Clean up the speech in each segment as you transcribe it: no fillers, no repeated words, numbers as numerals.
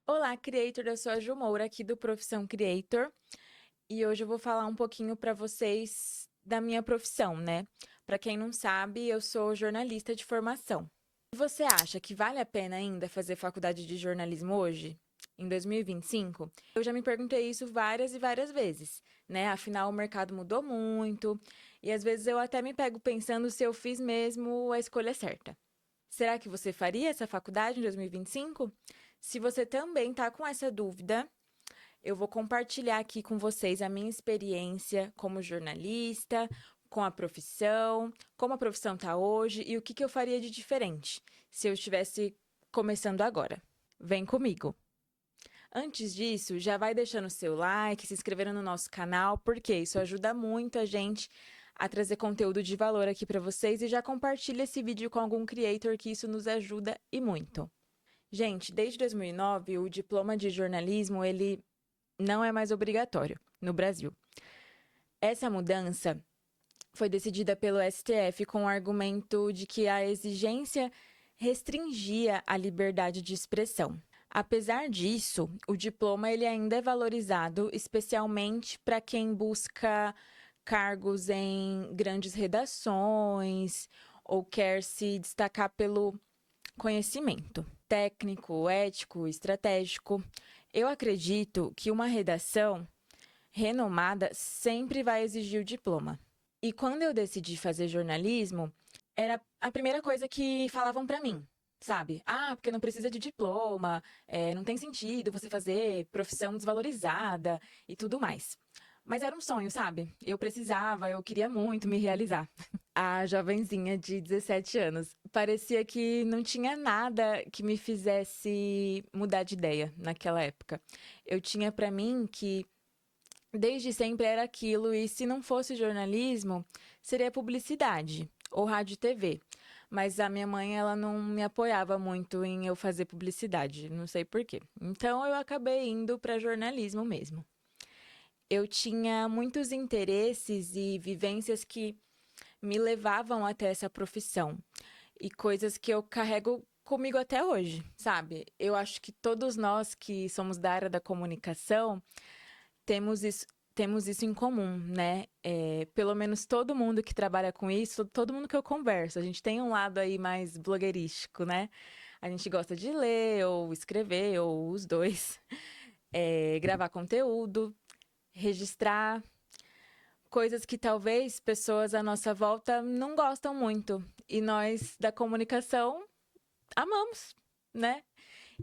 Olá, Creator! Eu sou a Ju Moura, aqui do Profissão Creator, e hoje eu vou falar um pouquinho para vocês da minha profissão, né? Para quem não sabe, eu sou jornalista de formação. Você acha que vale a pena ainda fazer faculdade de jornalismo hoje, em 2025? Eu já me perguntei isso várias e várias vezes, né? Afinal, o mercado mudou muito, e às vezes eu até me pego pensando se eu fiz mesmo a escolha certa. Será que você faria essa faculdade em 2025? Se você também está com essa dúvida, eu vou compartilhar aqui com vocês a minha experiência como jornalista, com a profissão, como a profissão está hoje e o que eu faria de diferente se eu estivesse começando agora. Vem comigo! Antes disso, já vai deixando o seu like, se inscrevendo no nosso canal, porque isso ajuda muito a gente a trazer conteúdo de valor aqui para vocês e já compartilha esse vídeo com algum creator que isso nos ajuda e muito. Gente, desde 2009, o diploma de jornalismo, ele não é mais obrigatório no Brasil. Essa mudança foi decidida pelo STF com o argumento de que a exigência restringia a liberdade de expressão. Apesar disso, o diploma ele ainda é valorizado, especialmente para quem busca cargos em grandes redações ou quer se destacar pelo conhecimento técnico, ético, estratégico. Eu acredito que uma redação renomada sempre vai exigir o diploma. E quando eu decidi fazer jornalismo, era a primeira coisa que falavam para mim, sabe? Ah, porque não precisa de diploma, não tem sentido você fazer profissão desvalorizada e tudo mais. Mas era um sonho, sabe? Eu queria muito me realizar. A jovenzinha de 17 anos. Parecia que não tinha nada que me fizesse mudar de ideia naquela época. Eu tinha para mim que desde sempre era aquilo, e se não fosse jornalismo, seria publicidade ou rádio e TV. Mas a minha mãe, ela não me apoiava muito em eu fazer publicidade, não sei por quê. Então eu acabei indo para jornalismo mesmo. Eu tinha muitos interesses e vivências que me levavam até essa profissão e coisas que eu carrego comigo até hoje, sabe? Eu acho que todos nós que somos da área da comunicação temos isso em comum, né? Pelo menos todo mundo que trabalha com isso, todo mundo que eu converso, a gente tem um lado aí mais blogueirístico, né? A gente gosta de ler ou escrever, ou os dois, gravar conteúdo, registrar coisas que talvez pessoas à nossa volta não gostam muito. E nós da comunicação amamos, né?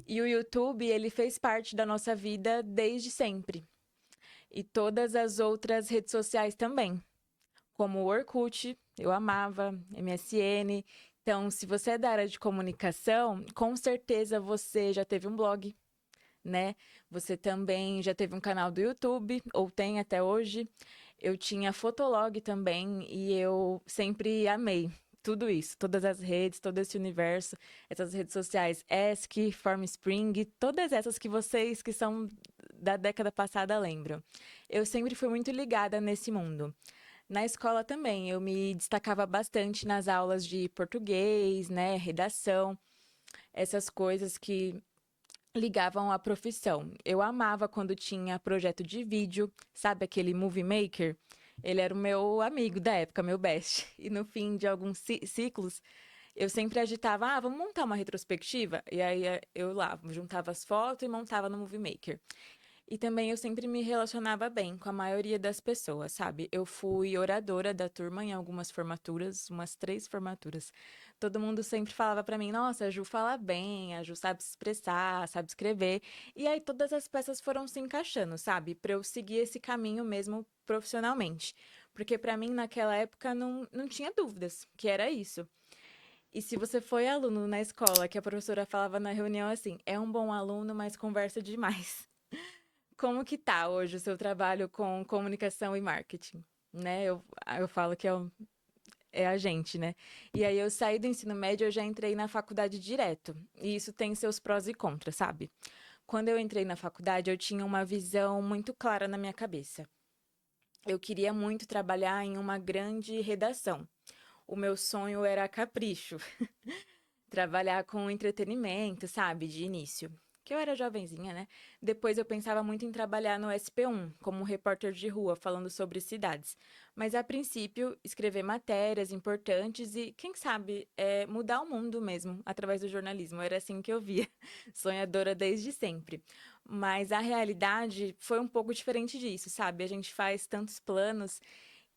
E o YouTube, ele fez parte da nossa vida desde sempre. E todas as outras redes sociais também, como o Orkut, eu amava, MSN. Então, se você é da área de comunicação, com certeza você já teve um blog, né? Você também já teve um canal do YouTube, ou tem até hoje. Eu tinha Fotolog também e eu sempre amei tudo isso, todas as redes, todo esse universo, essas redes sociais, Ask, Formspring, todas essas que vocês que são da década passada lembram. Eu sempre fui muito ligada nesse mundo. Na escola também, eu me destacava bastante nas aulas de português, né, redação, essas coisas que ligavam à profissão. Eu amava quando tinha projeto de vídeo, sabe aquele Movie Maker? Ele era o meu amigo da época, meu best. E no fim de alguns ciclos, eu sempre agitava, vamos montar uma retrospectiva? E aí eu lá, juntava as fotos e montava no Movie Maker. E também eu sempre me relacionava bem com a maioria das pessoas, sabe? Eu fui oradora da turma em algumas formaturas, umas 3 formaturas. Todo mundo sempre falava pra mim: "Nossa, a Ju fala bem, a Ju sabe se expressar, sabe escrever". E aí todas as peças foram se encaixando, sabe? Pra eu seguir esse caminho mesmo profissionalmente. Porque pra mim naquela época não tinha dúvidas que era isso. E se você foi aluno na escola, que a professora falava na reunião assim: "É um bom aluno, mas conversa demais". Como que tá hoje o seu trabalho com comunicação e marketing? Né? Eu falo que é a gente, né? E aí eu saí do ensino médio, eu já entrei na faculdade direto. E isso tem seus prós e contras, sabe? Quando eu entrei na faculdade, eu tinha uma visão muito clara na minha cabeça. Eu queria muito trabalhar em uma grande redação. O meu sonho era capricho, trabalhar com entretenimento, sabe, de início. que eu era jovenzinha, né? Depois eu pensava muito em trabalhar no SP1, como repórter de rua, falando sobre cidades. Mas a princípio, escrever matérias importantes e, quem sabe, mudar o mundo mesmo, através do jornalismo. Era assim que eu via, sonhadora desde sempre. Mas a realidade foi um pouco diferente disso, sabe? A gente faz tantos planos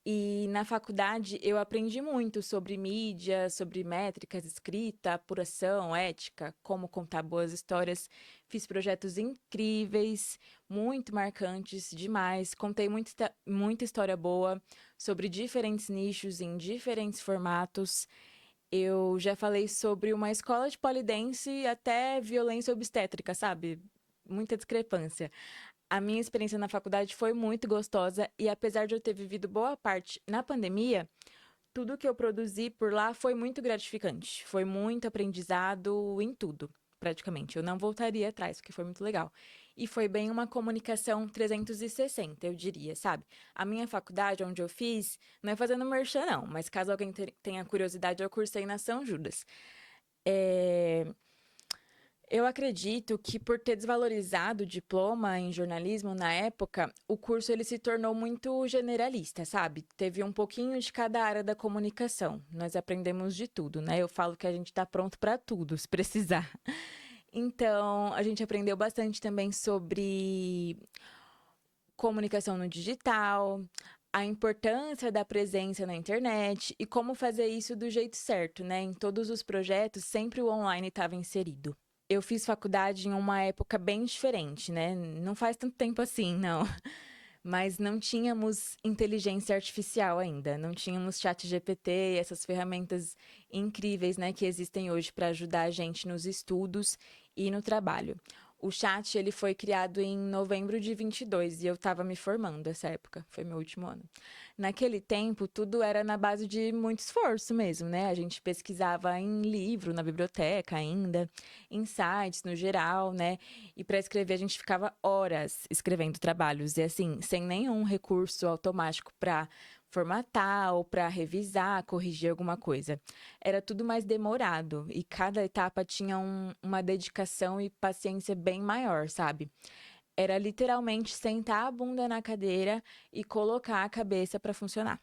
e na faculdade eu aprendi muito sobre mídia, sobre métricas, escrita, apuração, ética, como contar boas histórias. Fiz projetos incríveis, muito marcantes, demais. Contei muita história boa sobre diferentes nichos em diferentes formatos. Eu já falei sobre uma escola de polidense até violência obstétrica, sabe? Muita discrepância. A minha experiência na faculdade foi muito gostosa e apesar de eu ter vivido boa parte na pandemia, tudo que eu produzi por lá foi muito gratificante. Foi muito aprendizado em tudo, praticamente. Eu não voltaria atrás, porque foi muito legal. E foi bem uma comunicação 360, eu diria, sabe? A minha faculdade, onde eu fiz, não é fazendo merchan, não, mas caso alguém tenha curiosidade, eu cursei na São Judas. É, eu acredito que por ter desvalorizado o diploma em jornalismo na época, o curso ele se tornou muito generalista, sabe? Teve um pouquinho de cada área da comunicação. Nós aprendemos de tudo, né? Eu falo que a gente está pronto para tudo, se precisar. Então, a gente aprendeu bastante também sobre comunicação no digital, a importância da presença na internet e como fazer isso do jeito certo, né? Em todos os projetos, sempre o online estava inserido. Eu fiz faculdade em uma época bem diferente, né? Não faz tanto tempo assim, não. Mas não tínhamos inteligência artificial ainda, não tínhamos chat GPT e essas ferramentas incríveis, né, que existem hoje para ajudar a gente nos estudos e no trabalho. O chat ele foi criado em novembro de 22 e eu estava me formando nessa época, foi meu último ano. Naquele tempo, tudo era na base de muito esforço mesmo, né? A gente pesquisava em livro, na biblioteca ainda, em sites no geral, né? E para escrever a gente ficava horas escrevendo trabalhos e assim, sem nenhum recurso automático para formatar ou para revisar, corrigir alguma coisa. Era tudo mais demorado e cada etapa tinha uma dedicação e paciência bem maior, sabe? Era literalmente sentar a bunda na cadeira e colocar a cabeça para funcionar.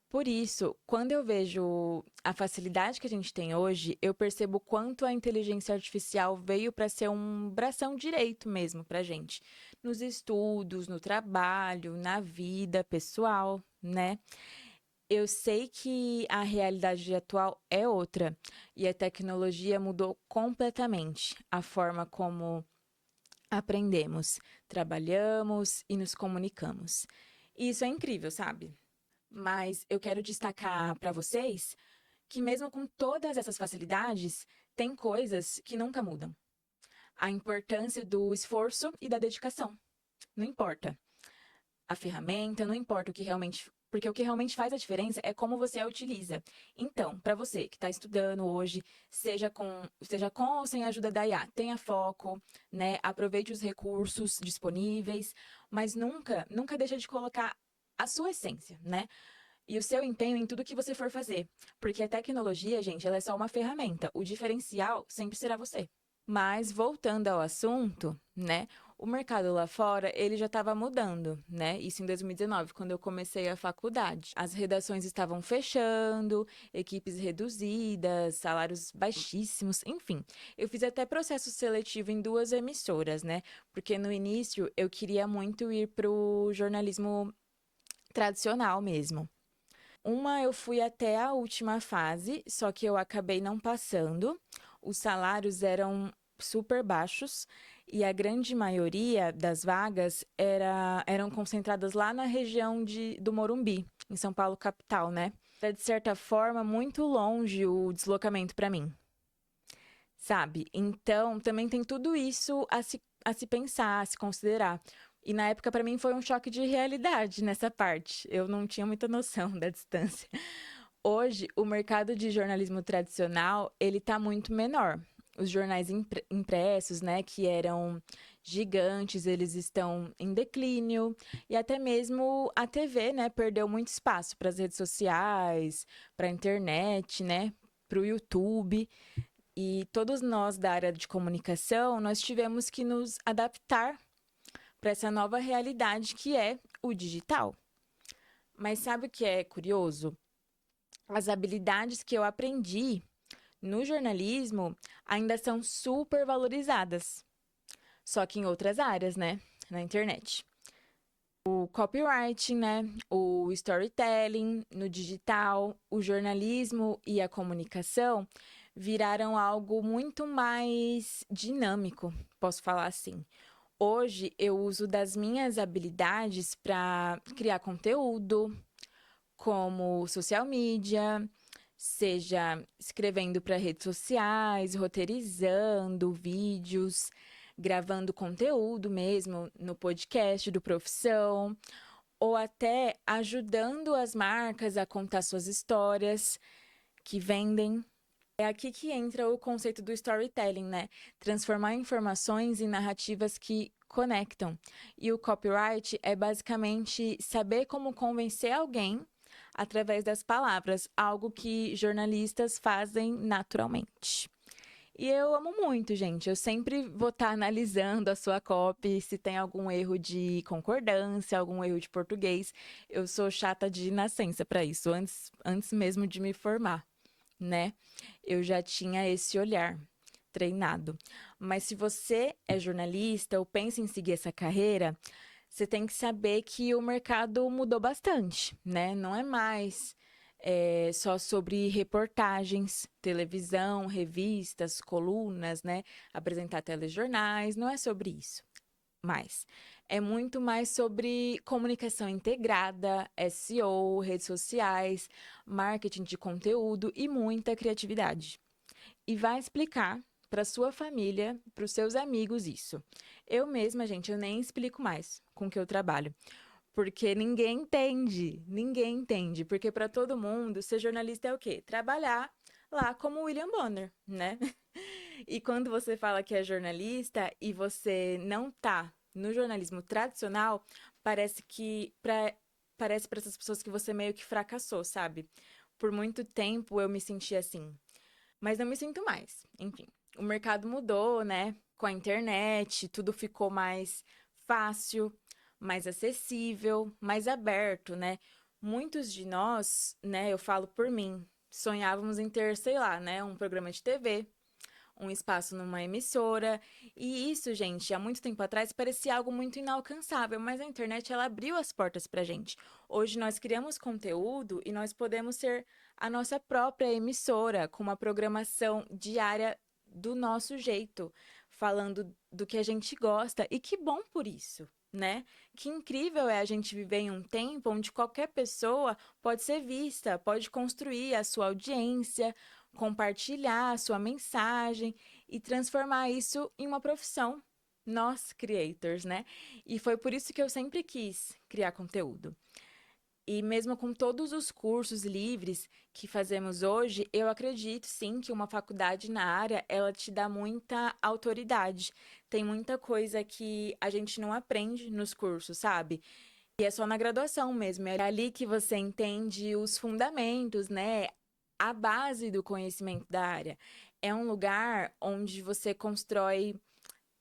Por isso, quando eu vejo a facilidade que a gente tem hoje, eu percebo quanto a inteligência artificial veio para ser um bração direito mesmo para a gente, nos estudos, no trabalho, na vida pessoal, né? Eu sei que a realidade atual é outra e a tecnologia mudou completamente a forma como aprendemos, trabalhamos e nos comunicamos. E isso é incrível, sabe? Mas eu quero destacar para vocês que, mesmo com todas essas facilidades, tem coisas que nunca mudam. A importância do esforço e da dedicação. Não importa a ferramenta, não importa o que realmente. Porque o que realmente faz a diferença é como você a utiliza. Então, para você que está estudando hoje, seja com ou sem a ajuda da IA, tenha foco, né? Aproveite os recursos disponíveis, mas nunca deixa de colocar a sua essência, né? E o seu empenho em tudo que você for fazer. Porque a tecnologia, gente, ela é só uma ferramenta. O diferencial sempre será você. Mas voltando ao assunto, né? O mercado lá fora, ele já estava mudando, né? Isso em 2019, quando eu comecei a faculdade. As redações estavam fechando, equipes reduzidas, salários baixíssimos, enfim. Eu fiz até processo seletivo em duas emissoras, né? Porque no início eu queria muito ir para o jornalismo tradicional mesmo. Uma eu fui até a última fase, só que eu acabei não passando. Os salários eram super baixos e a grande maioria das vagas eram concentradas lá na região do Morumbi, em São Paulo, capital, né? Era, de certa forma, muito longe o deslocamento para mim, sabe? Então, também tem tudo isso a se pensar, a se considerar. E na época, para mim, foi um choque de realidade nessa parte. Eu não tinha muita noção da distância. Hoje, o mercado de jornalismo tradicional, ele tá muito menor. Os jornais impressos, né, que eram gigantes, eles estão em declínio. E até mesmo a TV, né, perdeu muito espaço para as redes sociais, para a internet, né, para o YouTube. E todos nós da área de comunicação, nós tivemos que nos adaptar para essa nova realidade que é o digital. Mas sabe o que é curioso? As habilidades que eu aprendi no jornalismo ainda são super valorizadas, só que em outras áreas, né? Na internet. O copywriting, né? O storytelling no digital, o jornalismo e a comunicação viraram algo muito mais dinâmico, posso falar assim. Hoje eu uso das minhas habilidades para criar conteúdo, como social media, seja escrevendo para redes sociais, roteirizando vídeos, gravando conteúdo mesmo no podcast do Profissão, ou até ajudando as marcas a contar suas histórias que vendem. É aqui que entra o conceito do storytelling, né? Transformar informações em narrativas que conectam. E o copyright é basicamente saber como convencer alguém através das palavras, algo que jornalistas fazem naturalmente. E eu amo muito, gente. Eu sempre vou estar analisando a sua copy, se tem algum erro de concordância, algum erro de português. Eu sou chata de nascença para isso, antes mesmo de me formar, né? Eu já tinha esse olhar treinado. Mas se você é jornalista ou pensa em seguir essa carreira, você tem que saber que o mercado mudou bastante, né? Não é mais só sobre reportagens, televisão, revistas, colunas, né? Apresentar telejornais, não é sobre isso. Mas é muito mais sobre comunicação integrada, SEO, redes sociais, marketing de conteúdo e muita criatividade. E vai explicar para sua família, para os seus amigos isso. Eu mesma, gente, eu nem explico mais com o que eu trabalho. Porque ninguém entende. Porque para todo mundo, ser jornalista é o quê? Trabalhar lá como William Bonner, né? E quando você fala que é jornalista e você não tá no jornalismo tradicional, parece para essas pessoas que você meio que fracassou, sabe? Por muito tempo eu me senti assim, mas não me sinto mais. Enfim, o mercado mudou, né? Com a internet, tudo ficou mais fácil, mais acessível, mais aberto, né? Muitos de nós, né, eu falo por mim, sonhávamos em ter, sei lá, né, um programa de TV, um espaço numa emissora. E isso, gente, há muito tempo atrás parecia algo muito inalcançável, mas a internet ela abriu as portas pra gente. Hoje nós criamos conteúdo e nós podemos ser a nossa própria emissora, com uma programação diária do nosso jeito, falando do que a gente gosta. E que bom por isso, né? Que incrível é a gente viver em um tempo onde qualquer pessoa pode ser vista, pode construir a sua audiência, compartilhar a sua mensagem e transformar isso em uma profissão. Nós, creators, né? E foi por isso que eu sempre quis criar conteúdo. E mesmo com todos os cursos livres que fazemos hoje, eu acredito sim que uma faculdade na área, ela te dá muita autoridade. Tem muita coisa que a gente não aprende nos cursos, sabe? E é só na graduação mesmo, é ali que você entende os fundamentos, né? A base do conhecimento da área. É um lugar onde você constrói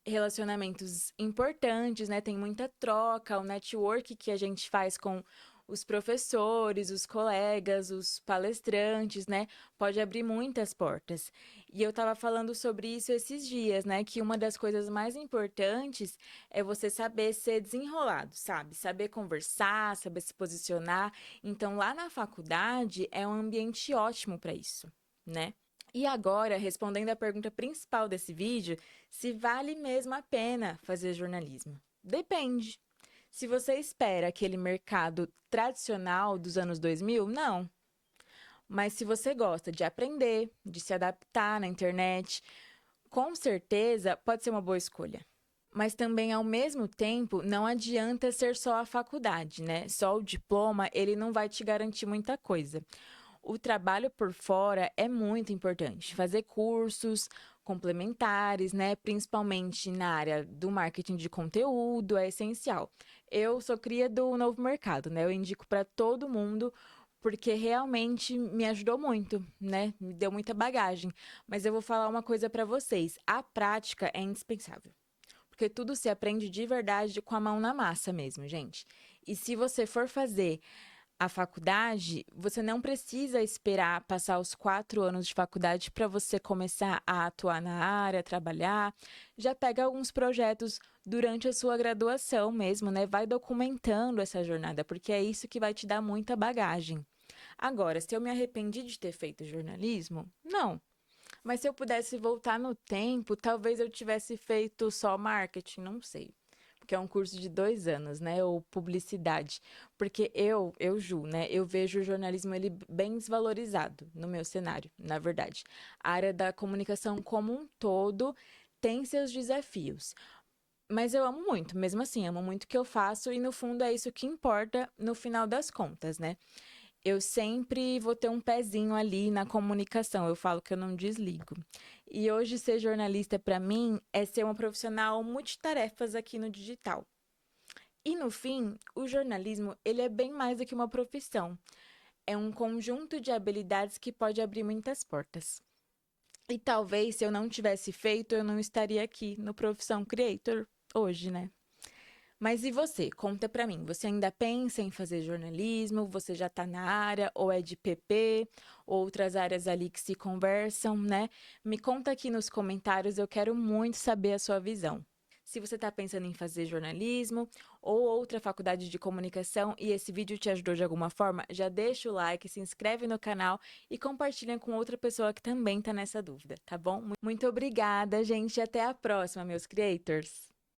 relacionamentos importantes, né? Tem muita troca, o network que a gente faz com os professores, os colegas, os palestrantes, né? Pode abrir muitas portas. E eu estava falando sobre isso esses dias, né? Que uma das coisas mais importantes é você saber ser desenrolado, sabe? Saber conversar, saber se posicionar. Então, lá na faculdade é um ambiente ótimo para isso, né? E agora, respondendo à pergunta principal desse vídeo, se vale mesmo a pena fazer jornalismo? Depende. Se você espera aquele mercado tradicional dos anos 2000, não. Mas se você gosta de aprender, de se adaptar na internet, com certeza pode ser uma boa escolha. Mas também, ao mesmo tempo, não adianta ser só a faculdade, né? Só o diploma, ele não vai te garantir muita coisa. O trabalho por fora é muito importante. Fazer cursos complementares, né? Principalmente na área do marketing de conteúdo, é essencial. Eu sou cria do novo mercado, né? Eu indico para todo mundo porque realmente me ajudou muito, né? Me deu muita bagagem. Mas eu vou falar uma coisa para vocês: a prática é indispensável. Porque tudo se aprende de verdade com a mão na massa mesmo, gente. E se você for fazer a faculdade, você não precisa esperar passar os 4 anos de faculdade para você começar a atuar na área, trabalhar. Já pega alguns projetos durante a sua graduação mesmo, né? Vai documentando essa jornada, porque é isso que vai te dar muita bagagem. Agora, se eu me arrependi de ter feito jornalismo, não. Mas se eu pudesse voltar no tempo, talvez eu tivesse feito só marketing, não sei. Porque é um curso de 2 anos, né? Ou publicidade. Porque Ju, né? Eu vejo o jornalismo ele bem desvalorizado no meu cenário, na verdade. A área da comunicação como um todo tem seus desafios. Mas eu amo muito, mesmo assim, amo muito o que eu faço e no fundo é isso que importa no final das contas, né? Eu sempre vou ter um pezinho ali na comunicação, eu falo que eu não desligo. E hoje ser jornalista para mim é ser uma profissional multitarefas aqui no digital. E no fim, o jornalismo, ele é bem mais do que uma profissão. É um conjunto de habilidades que pode abrir muitas portas. E talvez se eu não tivesse feito, eu não estaria aqui no Profissão Creator hoje, né? Mas e você? Conta pra mim. Você ainda pensa em fazer jornalismo? Você já tá na área ou é de PP? Outras áreas ali que se conversam, né? Me conta aqui nos comentários, eu quero muito saber a sua visão. Se você está pensando em fazer jornalismo ou outra faculdade de comunicação e esse vídeo te ajudou de alguma forma, já deixa o like, se inscreve no canal e compartilha com outra pessoa que também está nessa dúvida, tá bom? Muito obrigada, gente, e até a próxima, meus creators!